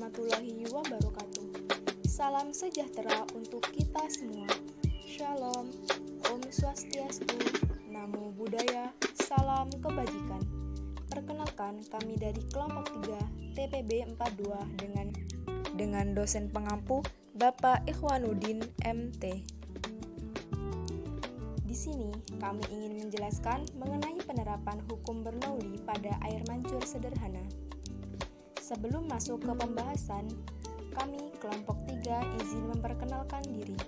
warahmatullahi wabarakatuh. Salam sejahtera untuk kita semua. Shalom, Om Swastiastu, Namo Buddhaya, Salam Kebajikan. Perkenalkan, kami dari kelompok 3 TPB 42 dengan dosen pengampu Bapak Ikhwanuddin MT. Di sini kami ingin menjelaskan mengenai penerapan hukum Bernoulli pada air mancur sederhana. Sebelum masuk ke pembahasan, kami kelompok 3 izin memperkenalkan diri.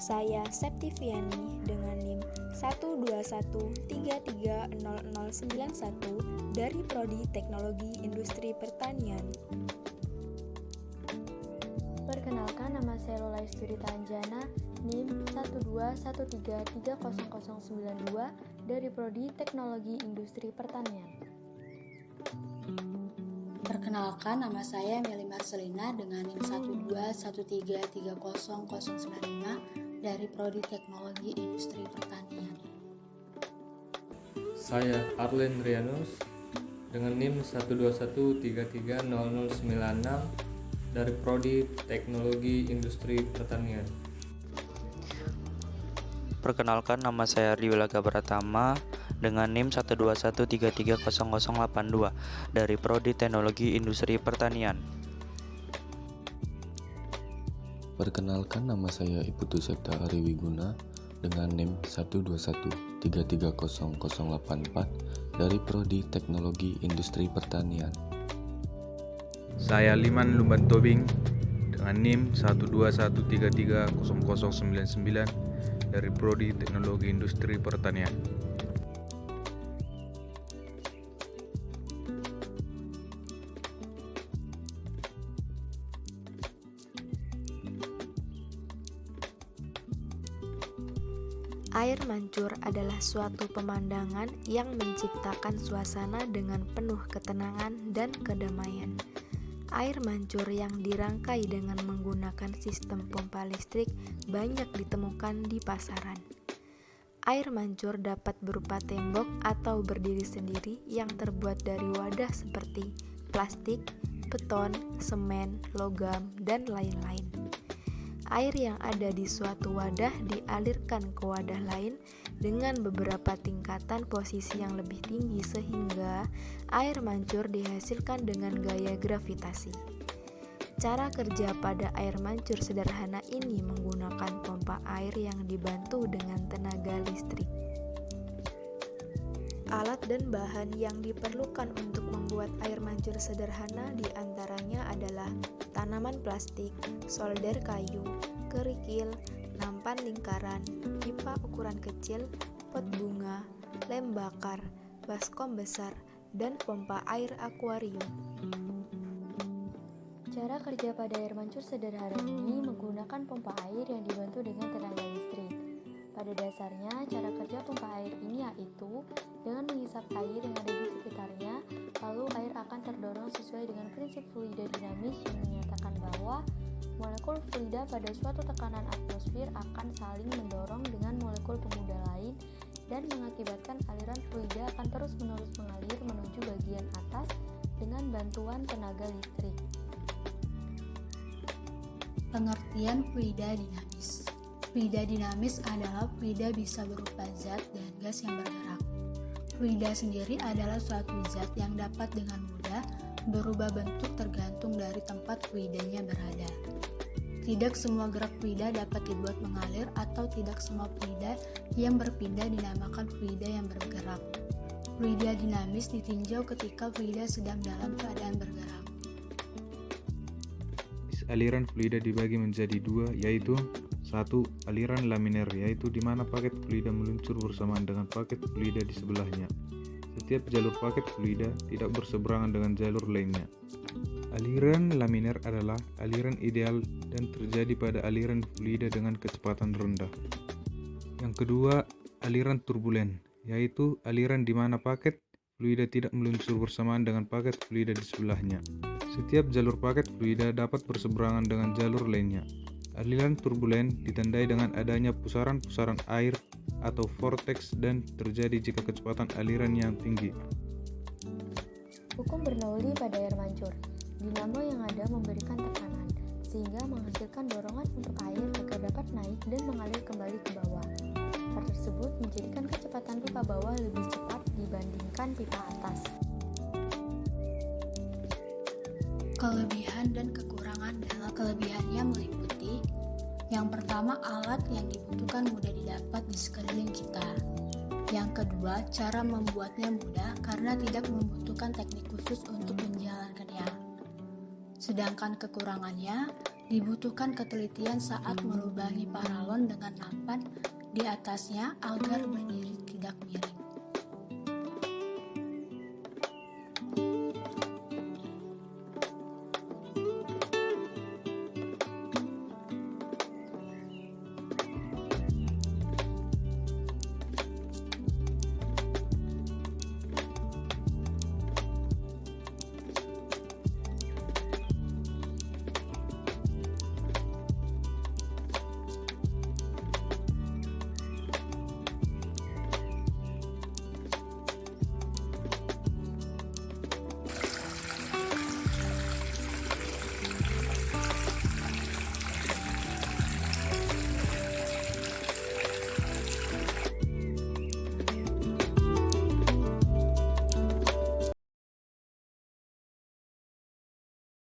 Saya Septiviani dengan NIM 121330091 dari Prodi Teknologi Industri Pertanian. Perkenalkan, nama saya Lola Isturita Anjana, NIM 121330092 dari Prodi Teknologi Industri Pertanian. Perkenalkan, nama saya Meli Marcelina dengan NIM 121330095 dari Prodi Teknologi Industri Pertanian. Saya Arlen Rianus dengan NIM 121330096 dari Prodi Teknologi Industri Pertanian. Perkenalkan, nama saya Ardi Wilaga Pratama dengan NIM 121330082 dari Prodi Teknologi Industri Pertanian. Perkenalkan, nama saya Iputu Septa Ariwiguna dengan NIM 121330084 dari Prodi Teknologi Industri Pertanian. Saya Liman Lumban Tobing dengan NIM 121330099 dari Prodi Teknologi Industri Pertanian. Air mancur adalah suatu pemandangan yang menciptakan suasana dengan penuh ketenangan dan kedamaian. Air mancur yang dirangkai dengan menggunakan sistem pompa listrik banyak ditemukan di pasaran. Air mancur dapat berupa tembok atau berdiri sendiri yang terbuat dari wadah seperti plastik, beton, semen, logam, dan lain-lain. Air yang ada di suatu wadah dialirkan ke wadah lain dengan beberapa tingkatan posisi yang lebih tinggi sehingga air mancur dihasilkan dengan gaya gravitasi. Cara kerja pada air mancur sederhana ini menggunakan pompa air yang dibantu dengan tenaga listrik. Alat dan bahan yang diperlukan untuk membuat air mancur sederhana diantaranya adalah tanaman plastik, solder kayu, kerikil, nampan lingkaran, pipa ukuran kecil, pot bunga, lem bakar, baskom besar, dan pompa air akuarium. Cara kerja pada air mancur sederhana ini menggunakan pompa air yang dibantu dengan tenaga listrik. Pada dasarnya, cara kerja pompa air ini yaitu dengan menghisap air yang ada di sekitarnya, lalu air akan terdorong sesuai dengan prinsip fluida dinamis yang menyatakan bahwa molekul fluida pada suatu tekanan atmosfer akan saling mendorong dengan molekul pemuda lain dan mengakibatkan aliran fluida akan terus-menerus mengalir menuju bagian atas dengan bantuan tenaga listrik. Pengertian fluida dinamis. Fluida dinamis adalah fluida bisa berupa zat dan gas yang bergerak. Fluida sendiri adalah suatu zat yang dapat dengan mudah berubah bentuk tergantung dari tempat fluidanya berada. Tidak semua gerak fluida dapat dibuat mengalir atau tidak semua fluida yang berpindah dinamakan fluida yang bergerak. Fluida dinamis ditinjau ketika fluida sedang dalam keadaan bergerak. Aliran fluida dibagi menjadi dua, yaitu 1. Aliran laminer, yaitu di mana paket fluida meluncur bersamaan dengan paket fluida di sebelahnya. Setiap jalur paket fluida tidak berseberangan dengan jalur lainnya. Aliran laminer adalah aliran ideal dan terjadi pada aliran fluida dengan kecepatan rendah. Yang kedua, aliran turbulen, yaitu aliran di mana paket fluida tidak meluncur bersamaan dengan paket fluida di sebelahnya. Setiap jalur paket fluida dapat berseberangan dengan jalur lainnya. Aliran turbulen ditandai dengan adanya pusaran-pusaran air atau vortex dan terjadi jika kecepatan aliran yang tinggi. Hukum bernauli pada air mancur. Dinamo yang ada memberikan tekanan, sehingga menghasilkan dorongan untuk air agar dapat naik dan mengalir kembali ke bawah. Hal tersebut menjadikan kecepatan pipa bawah lebih cepat dibandingkan pipa atas. Kelebihan dan kekurangan dalam kelebihannya meliputi: yang pertama, alat yang dibutuhkan mudah didapat di sekeliling kita. Yang kedua, cara membuatnya mudah karena tidak membutuhkan teknik khusus untuk menjalankannya. Sedangkan kekurangannya, dibutuhkan ketelitian saat melubangi paralon dengan nampan di atasnya agar berdiri tidak miring.